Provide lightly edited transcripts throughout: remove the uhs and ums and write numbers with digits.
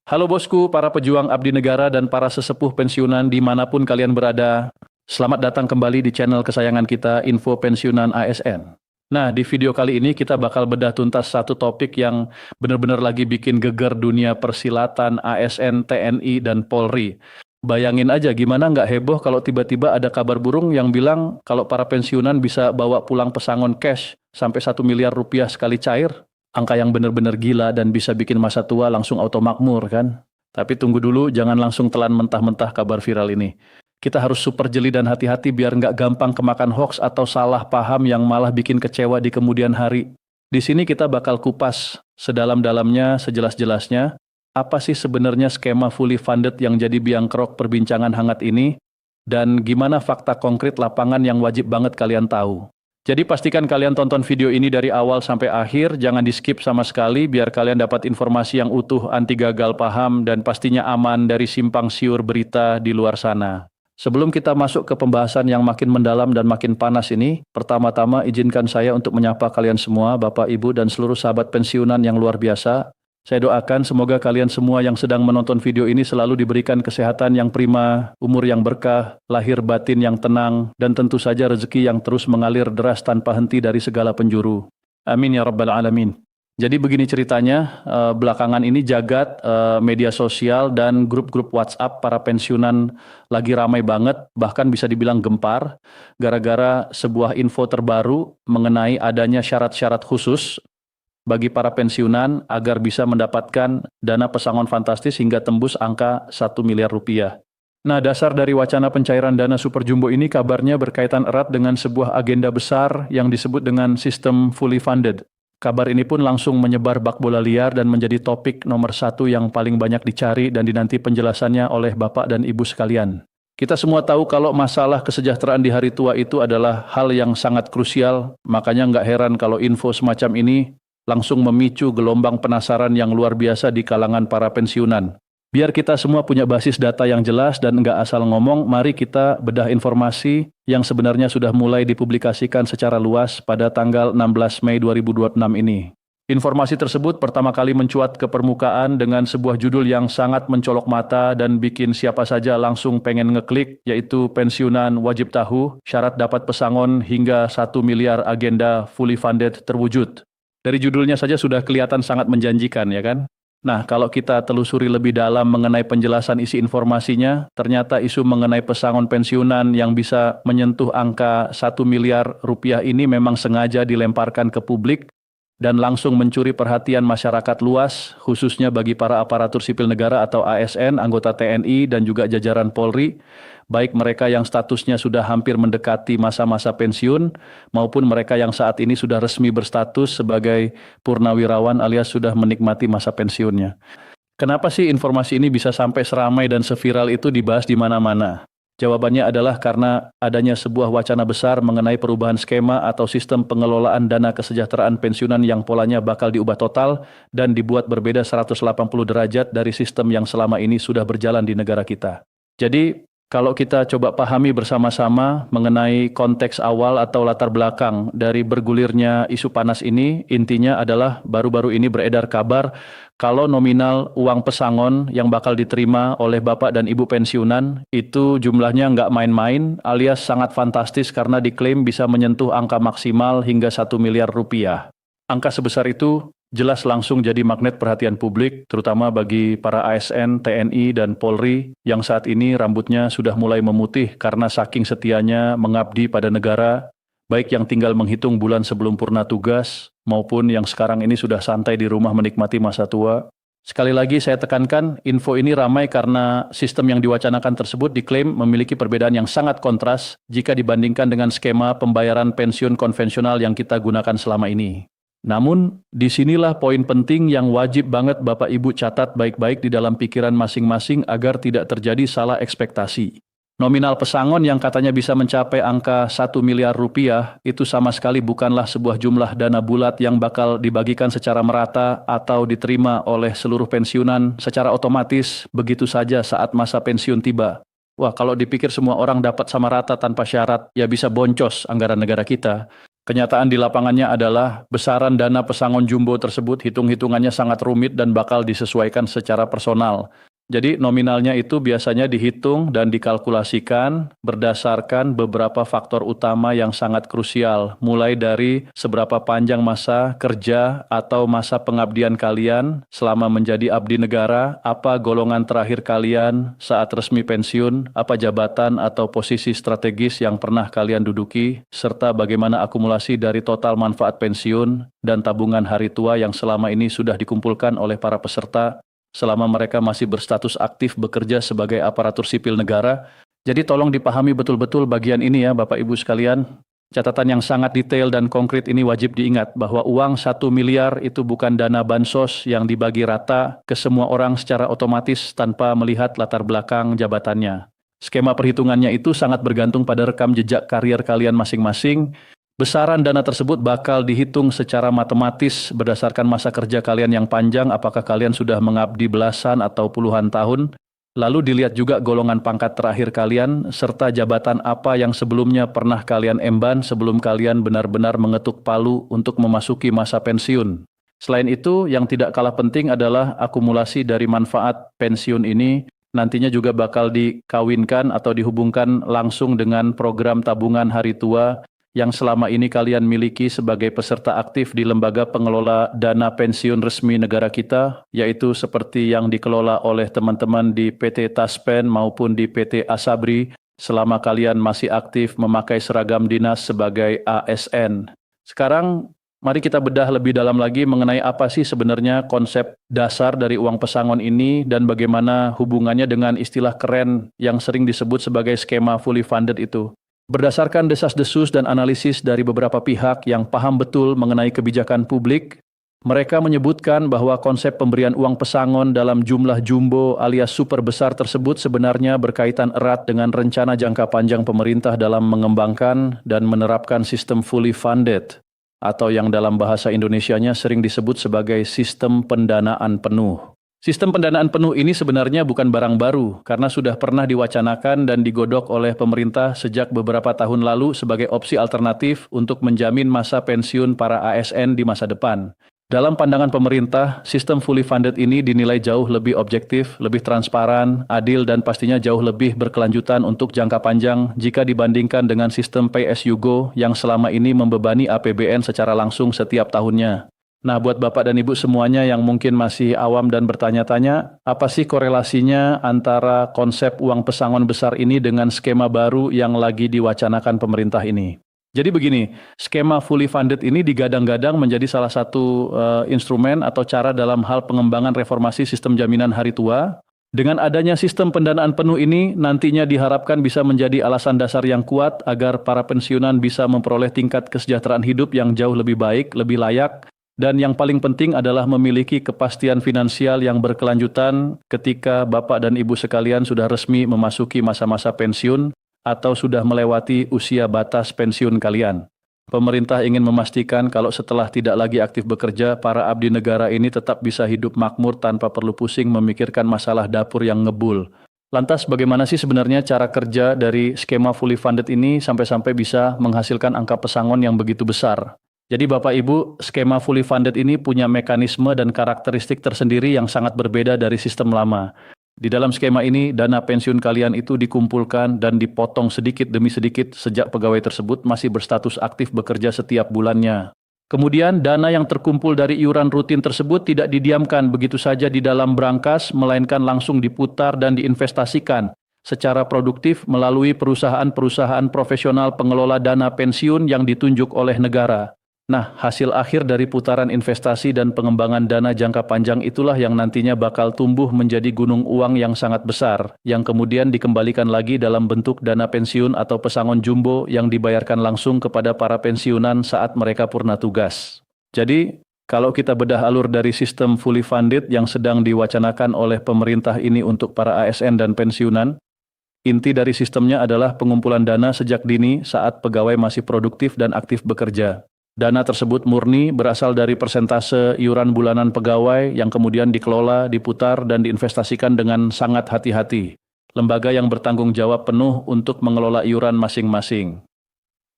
Halo bosku, para pejuang abdi negara dan para sesepuh pensiunan dimanapun kalian berada. Selamat datang kembali di channel kesayangan kita, Info Pensiunan ASN. Nah, di video kali ini kita bakal bedah tuntas satu topik yang benar-benar lagi bikin geger dunia persilatan ASN, TNI, dan Polri. Bayangin aja gimana nggak heboh kalau tiba-tiba ada kabar burung yang bilang kalau para pensiunan bisa bawa pulang pesangon cash sampai 1 miliar rupiah sekali cair. Angka yang benar-benar gila dan bisa bikin masa tua langsung auto makmur kan. Tapi tunggu dulu, jangan langsung telan mentah-mentah kabar viral ini. Kita harus super jeli dan hati-hati biar nggak gampang kemakan hoax atau salah paham yang malah bikin kecewa di kemudian hari. Di sini kita bakal kupas sedalam-dalamnya, sejelas-jelasnya, apa sih sebenarnya skema fully funded yang jadi biang kerok perbincangan hangat ini, dan gimana fakta konkret lapangan yang wajib banget kalian tahu. Jadi pastikan kalian tonton video ini dari awal sampai akhir, jangan di-skip sama sekali biar kalian dapat informasi yang utuh, anti gagal paham, dan pastinya aman dari simpang siur berita di luar sana. Sebelum kita masuk ke pembahasan yang makin mendalam dan makin panas ini, pertama-tama izinkan saya untuk menyapa kalian semua, Bapak, Ibu, dan seluruh sahabat pensiunan yang luar biasa. Saya doakan semoga kalian semua yang sedang menonton video ini selalu diberikan kesehatan yang prima, umur yang berkah, lahir batin yang tenang, dan tentu saja rezeki yang terus mengalir deras tanpa henti dari segala penjuru. Amin ya rabbal alamin. Jadi begini ceritanya, belakangan ini jagat media sosial dan grup-grup WhatsApp para pensiunan lagi ramai banget, bahkan bisa dibilang gempar, gara-gara sebuah info terbaru mengenai adanya syarat-syarat khusus bagi para pensiunan agar bisa mendapatkan dana pesangon fantastis hingga tembus angka 1 miliar rupiah. Nah, dasar dari wacana pencairan dana super jumbo ini kabarnya berkaitan erat dengan sebuah agenda besar yang disebut dengan sistem fully funded. Kabar ini pun langsung menyebar bak bola liar dan menjadi topik nomor 1 yang paling banyak dicari dan dinanti penjelasannya oleh Bapak dan Ibu sekalian. Kita semua tahu kalau masalah kesejahteraan di hari tua itu adalah hal yang sangat krusial, makanya nggak heran kalau info semacam ini langsung memicu gelombang penasaran yang luar biasa di kalangan para pensiunan. Biar kita semua punya basis data yang jelas dan nggak asal ngomong, mari kita bedah informasi yang sebenarnya sudah mulai dipublikasikan secara luas pada tanggal 16 Mei 2026 ini. Informasi tersebut pertama kali mencuat ke permukaan dengan sebuah judul yang sangat mencolok mata dan bikin siapa saja langsung pengen ngeklik, yaitu pensiunan wajib tahu, syarat dapat pesangon hingga 1 miliar agenda fully funded terwujud. Dari judulnya saja sudah kelihatan sangat menjanjikan, ya kan? Nah, kalau kita telusuri lebih dalam mengenai penjelasan isi informasinya, ternyata isu mengenai pesangon pensiunan yang bisa menyentuh angka 1 miliar rupiah ini memang sengaja dilemparkan ke publik dan langsung mencuri perhatian masyarakat luas, khususnya bagi para aparatur sipil negara atau ASN, anggota TNI, dan juga jajaran Polri, baik mereka yang statusnya sudah hampir mendekati masa-masa pensiun, maupun mereka yang saat ini sudah resmi berstatus sebagai purnawirawan alias sudah menikmati masa pensiunnya. Kenapa sih informasi ini bisa sampai seramai dan seviral itu dibahas di mana-mana? Jawabannya adalah karena adanya sebuah wacana besar mengenai perubahan skema atau sistem pengelolaan dana kesejahteraan pensiunan yang polanya bakal diubah total dan dibuat berbeda 180 derajat dari sistem yang selama ini sudah berjalan di negara kita. Jadi, kalau kita coba pahami bersama-sama mengenai konteks awal atau latar belakang dari bergulirnya isu panas ini, intinya adalah baru-baru ini beredar kabar kalau nominal uang pesangon yang bakal diterima oleh Bapak dan Ibu pensiunan itu jumlahnya nggak main-main alias sangat fantastis karena diklaim bisa menyentuh angka maksimal hingga 1 miliar rupiah. Angka sebesar itu jelas langsung jadi magnet perhatian publik, terutama bagi para ASN, TNI, dan Polri yang saat ini rambutnya sudah mulai memutih karena saking setianya mengabdi pada negara, baik yang tinggal menghitung bulan sebelum purna tugas, maupun yang sekarang ini sudah santai di rumah menikmati masa tua. Sekali lagi saya tekankan, info ini ramai karena sistem yang diwacanakan tersebut diklaim memiliki perbedaan yang sangat kontras jika dibandingkan dengan skema pembayaran pensiun konvensional yang kita gunakan selama ini. Namun, disinilah poin penting yang wajib banget Bapak Ibu catat baik-baik di dalam pikiran masing-masing agar tidak terjadi salah ekspektasi. Nominal pesangon yang katanya bisa mencapai angka 1 miliar rupiah itu sama sekali bukanlah sebuah jumlah dana bulat yang bakal dibagikan secara merata atau diterima oleh seluruh pensiunan secara otomatis begitu saja saat masa pensiun tiba. Wah, kalau dipikir semua orang dapat sama rata tanpa syarat, ya bisa boncos anggaran negara kita. Kenyataan di lapangannya adalah besaran dana pesangon jumbo tersebut hitung-hitungannya sangat rumit dan bakal disesuaikan secara personal. Jadi nominalnya itu biasanya dihitung dan dikalkulasikan berdasarkan beberapa faktor utama yang sangat krusial, mulai dari seberapa panjang masa kerja atau masa pengabdian kalian selama menjadi abdi negara, apa golongan terakhir kalian saat resmi pensiun, apa jabatan atau posisi strategis yang pernah kalian duduki, serta bagaimana akumulasi dari total manfaat pensiun dan tabungan hari tua yang selama ini sudah dikumpulkan oleh para peserta selama mereka masih berstatus aktif bekerja sebagai aparatur sipil negara. Jadi tolong dipahami betul-betul bagian ini ya Bapak Ibu sekalian. Catatan yang sangat detail dan konkret ini wajib diingat bahwa uang 1 miliar itu bukan dana bansos yang dibagi rata ke semua orang secara otomatis tanpa melihat latar belakang jabatannya. Skema perhitungannya itu sangat bergantung pada rekam jejak karier kalian masing-masing. Besaran dana tersebut bakal dihitung secara matematis berdasarkan masa kerja kalian yang panjang, apakah kalian sudah mengabdi belasan atau puluhan tahun. Lalu dilihat juga golongan pangkat terakhir kalian, serta jabatan apa yang sebelumnya pernah kalian emban sebelum kalian benar-benar mengetuk palu untuk memasuki masa pensiun. Selain itu, yang tidak kalah penting adalah akumulasi dari manfaat pensiun ini nantinya juga bakal dikawinkan atau dihubungkan langsung dengan program tabungan hari tua yang selama ini kalian miliki sebagai peserta aktif di lembaga pengelola dana pensiun resmi negara kita, yaitu seperti yang dikelola oleh teman-teman di PT Taspen maupun di PT Asabri selama kalian masih aktif memakai seragam dinas sebagai ASN. Sekarang, mari kita bedah lebih dalam lagi mengenai apa sih sebenarnya konsep dasar dari uang pesangon ini dan bagaimana hubungannya dengan istilah keren yang sering disebut sebagai skema fully funded itu. Berdasarkan desas-desus dan analisis dari beberapa pihak yang paham betul mengenai kebijakan publik, mereka menyebutkan bahwa konsep pemberian uang pesangon dalam jumlah jumbo alias super besar tersebut sebenarnya berkaitan erat dengan rencana jangka panjang pemerintah dalam mengembangkan dan menerapkan sistem fully funded, atau yang dalam bahasa Indonesianya sering disebut sebagai sistem pendanaan penuh. Sistem pendanaan penuh ini sebenarnya bukan barang baru karena sudah pernah diwacanakan dan digodok oleh pemerintah sejak beberapa tahun lalu sebagai opsi alternatif untuk menjamin masa pensiun para ASN di masa depan. Dalam pandangan pemerintah, sistem fully funded ini dinilai jauh lebih objektif, lebih transparan, adil dan pastinya jauh lebih berkelanjutan untuk jangka panjang jika dibandingkan dengan sistem pay as you go yang selama ini membebani APBN secara langsung setiap tahunnya. Nah, buat Bapak dan Ibu semuanya yang mungkin masih awam dan bertanya-tanya, apa sih korelasinya antara konsep uang pesangon besar ini dengan skema baru yang lagi diwacanakan pemerintah ini? Jadi begini, skema fully funded ini digadang-gadang menjadi salah satu instrumen atau cara dalam hal pengembangan reformasi sistem jaminan hari tua. Dengan adanya sistem pendanaan penuh ini, nantinya diharapkan bisa menjadi alasan dasar yang kuat agar para pensiunan bisa memperoleh tingkat kesejahteraan hidup yang jauh lebih baik, lebih layak, dan yang paling penting adalah memiliki kepastian finansial yang berkelanjutan ketika Bapak dan Ibu sekalian sudah resmi memasuki masa-masa pensiun atau sudah melewati usia batas pensiun kalian. Pemerintah ingin memastikan kalau setelah tidak lagi aktif bekerja, para abdi negara ini tetap bisa hidup makmur tanpa perlu pusing memikirkan masalah dapur yang ngebul. Lantas bagaimana sih sebenarnya cara kerja dari skema fully funded ini sampai-sampai bisa menghasilkan angka pesangon yang begitu besar? Jadi Bapak Ibu, skema fully funded ini punya mekanisme dan karakteristik tersendiri yang sangat berbeda dari sistem lama. Di dalam skema ini, dana pensiun kalian itu dikumpulkan dan dipotong sedikit demi sedikit sejak pegawai tersebut masih berstatus aktif bekerja setiap bulannya. Kemudian, dana yang terkumpul dari iuran rutin tersebut tidak didiamkan begitu saja di dalam brankas, melainkan langsung diputar dan diinvestasikan secara produktif melalui perusahaan-perusahaan profesional pengelola dana pensiun yang ditunjuk oleh negara. Nah, hasil akhir dari putaran investasi dan pengembangan dana jangka panjang itulah yang nantinya bakal tumbuh menjadi gunung uang yang sangat besar, yang kemudian dikembalikan lagi dalam bentuk dana pensiun atau pesangon jumbo yang dibayarkan langsung kepada para pensiunan saat mereka purna tugas. Jadi, kalau kita bedah alur dari sistem fully funded yang sedang diwacanakan oleh pemerintah ini untuk para ASN dan pensiunan, inti dari sistemnya adalah pengumpulan dana sejak dini saat pegawai masih produktif dan aktif bekerja. Dana tersebut murni berasal dari persentase iuran bulanan pegawai yang kemudian dikelola, diputar, dan diinvestasikan dengan sangat hati-hati. Lembaga yang bertanggung jawab penuh untuk mengelola iuran masing-masing.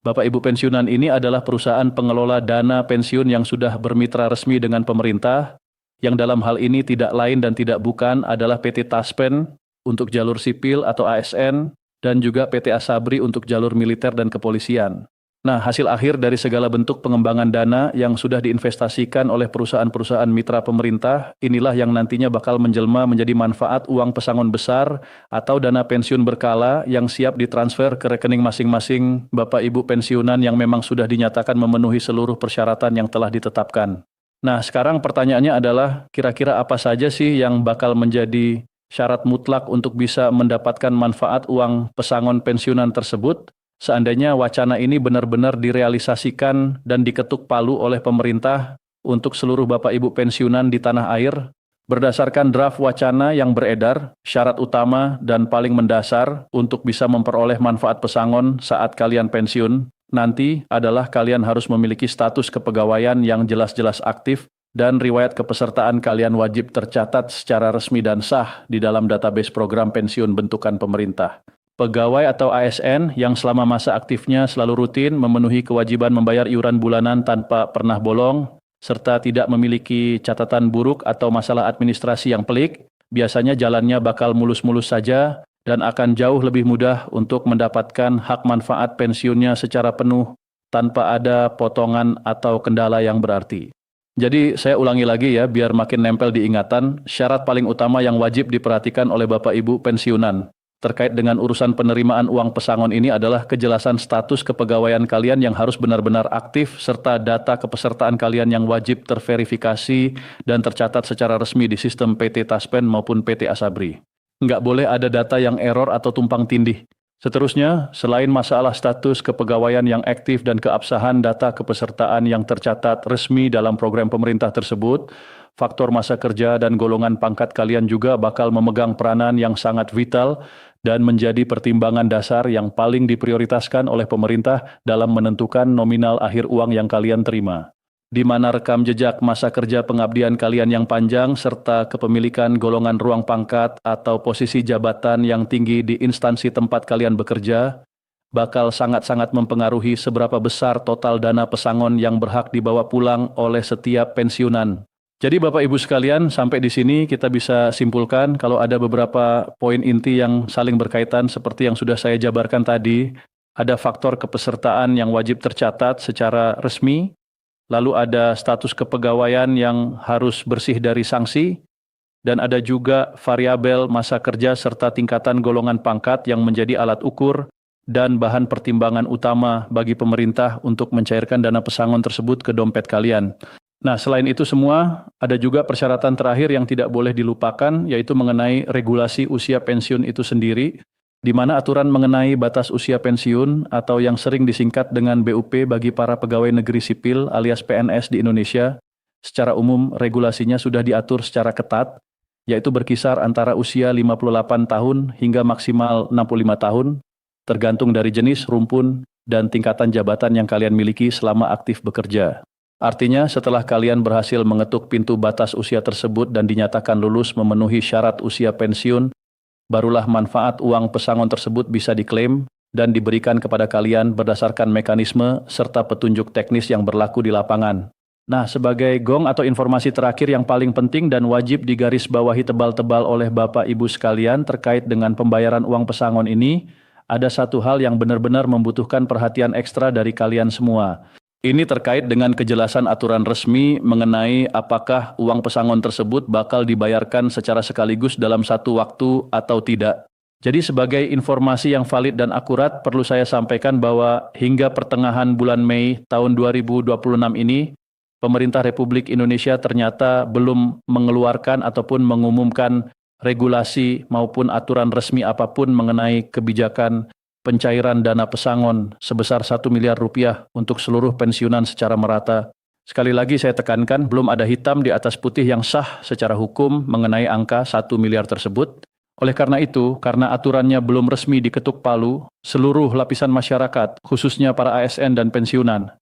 Bapak Ibu pensiunan ini adalah perusahaan pengelola dana pensiun yang sudah bermitra resmi dengan pemerintah, yang dalam hal ini tidak lain dan tidak bukan adalah PT Taspen untuk jalur sipil atau ASN, dan juga PT Asabri untuk jalur militer dan kepolisian. Nah, hasil akhir dari segala bentuk pengembangan dana yang sudah diinvestasikan oleh perusahaan-perusahaan mitra pemerintah, inilah yang nantinya bakal menjelma menjadi manfaat uang pesangon besar atau dana pensiun berkala yang siap ditransfer ke rekening masing-masing Bapak Ibu pensiunan yang memang sudah dinyatakan memenuhi seluruh persyaratan yang telah ditetapkan. Nah, sekarang pertanyaannya adalah kira-kira apa saja sih yang bakal menjadi syarat mutlak untuk bisa mendapatkan manfaat uang pesangon pensiunan tersebut? Seandainya wacana ini benar-benar direalisasikan dan diketuk palu oleh pemerintah untuk seluruh Bapak Ibu pensiunan di tanah air, berdasarkan draft wacana yang beredar, syarat utama dan paling mendasar untuk bisa memperoleh manfaat pesangon saat kalian pensiun nanti adalah kalian harus memiliki status kepegawaian yang jelas-jelas aktif dan riwayat kepesertaan kalian wajib tercatat secara resmi dan sah di dalam database program pensiun bentukan pemerintah. Pegawai atau ASN yang selama masa aktifnya selalu rutin memenuhi kewajiban membayar iuran bulanan tanpa pernah bolong, serta tidak memiliki catatan buruk atau masalah administrasi yang pelik, biasanya jalannya bakal mulus-mulus saja dan akan jauh lebih mudah untuk mendapatkan hak manfaat pensiunnya secara penuh tanpa ada potongan atau kendala yang berarti. Jadi saya ulangi lagi ya, biar makin nempel di ingatan, syarat paling utama yang wajib diperhatikan oleh Bapak Ibu pensiunan terkait dengan urusan penerimaan uang pesangon ini adalah kejelasan status kepegawaian kalian yang harus benar-benar aktif serta data kepesertaan kalian yang wajib terverifikasi dan tercatat secara resmi di sistem PT Taspen maupun PT Asabri. Nggak boleh ada data yang error atau tumpang tindih. Seterusnya, selain masalah status kepegawaian yang aktif dan keabsahan data kepesertaan yang tercatat resmi dalam program pemerintah tersebut, faktor masa kerja dan golongan pangkat kalian juga bakal memegang peranan yang sangat vital dan menjadi pertimbangan dasar yang paling diprioritaskan oleh pemerintah dalam menentukan nominal akhir uang yang kalian terima. Di mana rekam jejak masa kerja pengabdian kalian yang panjang serta kepemilikan golongan ruang pangkat atau posisi jabatan yang tinggi di instansi tempat kalian bekerja, bakal sangat-sangat mempengaruhi seberapa besar total dana pesangon yang berhak dibawa pulang oleh setiap pensiunan. Jadi Bapak Ibu sekalian, sampai di sini kita bisa simpulkan kalau ada beberapa poin inti yang saling berkaitan seperti yang sudah saya jabarkan tadi. Ada faktor kepesertaan yang wajib tercatat secara resmi, lalu ada status kepegawaian yang harus bersih dari sanksi, dan ada juga variabel masa kerja serta tingkatan golongan pangkat yang menjadi alat ukur dan bahan pertimbangan utama bagi pemerintah untuk mencairkan dana pesangon tersebut ke dompet kalian. Nah, selain itu semua, ada juga persyaratan terakhir yang tidak boleh dilupakan, yaitu mengenai regulasi usia pensiun itu sendiri, di mana aturan mengenai batas usia pensiun atau yang sering disingkat dengan BUP bagi para pegawai negeri sipil alias PNS di Indonesia, secara umum regulasinya sudah diatur secara ketat, yaitu berkisar antara usia 58 tahun hingga maksimal 65 tahun, tergantung dari jenis, rumpun, dan tingkatan jabatan yang kalian miliki selama aktif bekerja. Artinya, setelah kalian berhasil mengetuk pintu batas usia tersebut dan dinyatakan lulus memenuhi syarat usia pensiun, barulah manfaat uang pesangon tersebut bisa diklaim dan diberikan kepada kalian berdasarkan mekanisme serta petunjuk teknis yang berlaku di lapangan. Nah, sebagai gong atau informasi terakhir yang paling penting dan wajib digarisbawahi tebal-tebal oleh Bapak Ibu sekalian terkait dengan pembayaran uang pesangon ini, ada satu hal yang benar-benar membutuhkan perhatian ekstra dari kalian semua. Ini terkait dengan kejelasan aturan resmi mengenai apakah uang pesangon tersebut bakal dibayarkan secara sekaligus dalam satu waktu atau tidak. Jadi sebagai informasi yang valid dan akurat, perlu saya sampaikan bahwa hingga pertengahan bulan Mei tahun 2026 ini, pemerintah Republik Indonesia ternyata belum mengeluarkan ataupun mengumumkan regulasi maupun aturan resmi apapun mengenai kebijakan pencairan dana pesangon sebesar 1 miliar rupiah untuk seluruh pensiunan secara merata. Sekali lagi saya tekankan, belum ada hitam di atas putih yang sah secara hukum mengenai angka 1 miliar tersebut. Oleh karena itu, karena aturannya belum resmi diketuk palu, seluruh lapisan masyarakat, khususnya para ASN dan pensiunan,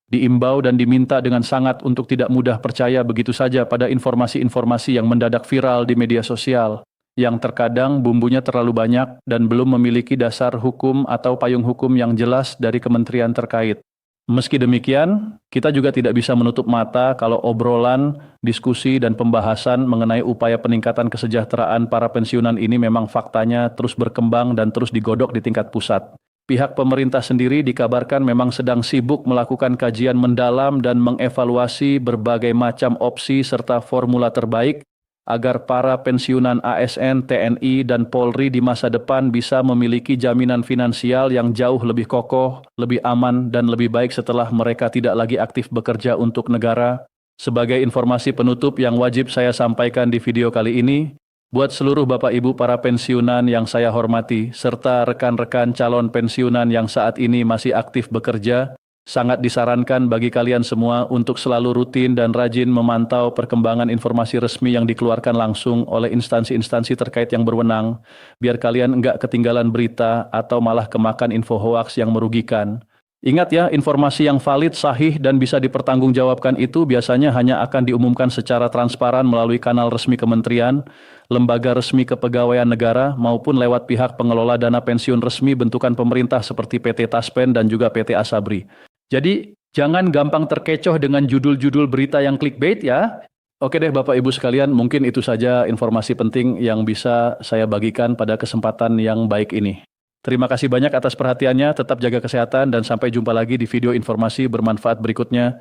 diimbau dan diminta dengan sangat untuk tidak mudah percaya begitu saja pada informasi-informasi yang mendadak viral di media sosial, yang terkadang bumbunya terlalu banyak dan belum memiliki dasar hukum atau payung hukum yang jelas dari kementerian terkait. Meski demikian, kita juga tidak bisa menutup mata kalau obrolan, diskusi, dan pembahasan mengenai upaya peningkatan kesejahteraan para pensiunan ini memang faktanya terus berkembang dan terus digodok di tingkat pusat. Pihak pemerintah sendiri dikabarkan memang sedang sibuk melakukan kajian mendalam dan mengevaluasi berbagai macam opsi serta formula terbaik agar para pensiunan ASN, TNI, dan Polri di masa depan bisa memiliki jaminan finansial yang jauh lebih kokoh, lebih aman, dan lebih baik setelah mereka tidak lagi aktif bekerja untuk negara. Sebagai informasi penutup yang wajib saya sampaikan di video kali ini, buat seluruh Bapak Ibu para pensiunan yang saya hormati, serta rekan-rekan calon pensiunan yang saat ini masih aktif bekerja, sangat disarankan bagi kalian semua untuk selalu rutin dan rajin memantau perkembangan informasi resmi yang dikeluarkan langsung oleh instansi-instansi terkait yang berwenang, biar kalian enggak ketinggalan berita atau malah kemakan info hoaks yang merugikan. Ingat ya, informasi yang valid, sahih, dan bisa dipertanggungjawabkan itu biasanya hanya akan diumumkan secara transparan melalui kanal resmi kementerian, lembaga resmi kepegawaian negara, maupun lewat pihak pengelola dana pensiun resmi bentukan pemerintah seperti PT Taspen dan juga PT Asabri. Jadi, jangan gampang terkecoh dengan judul-judul berita yang clickbait ya. Oke deh Bapak Ibu sekalian, mungkin itu saja informasi penting yang bisa saya bagikan pada kesempatan yang baik ini. Terima kasih banyak atas perhatiannya, tetap jaga kesehatan dan sampai jumpa lagi di video informasi bermanfaat berikutnya.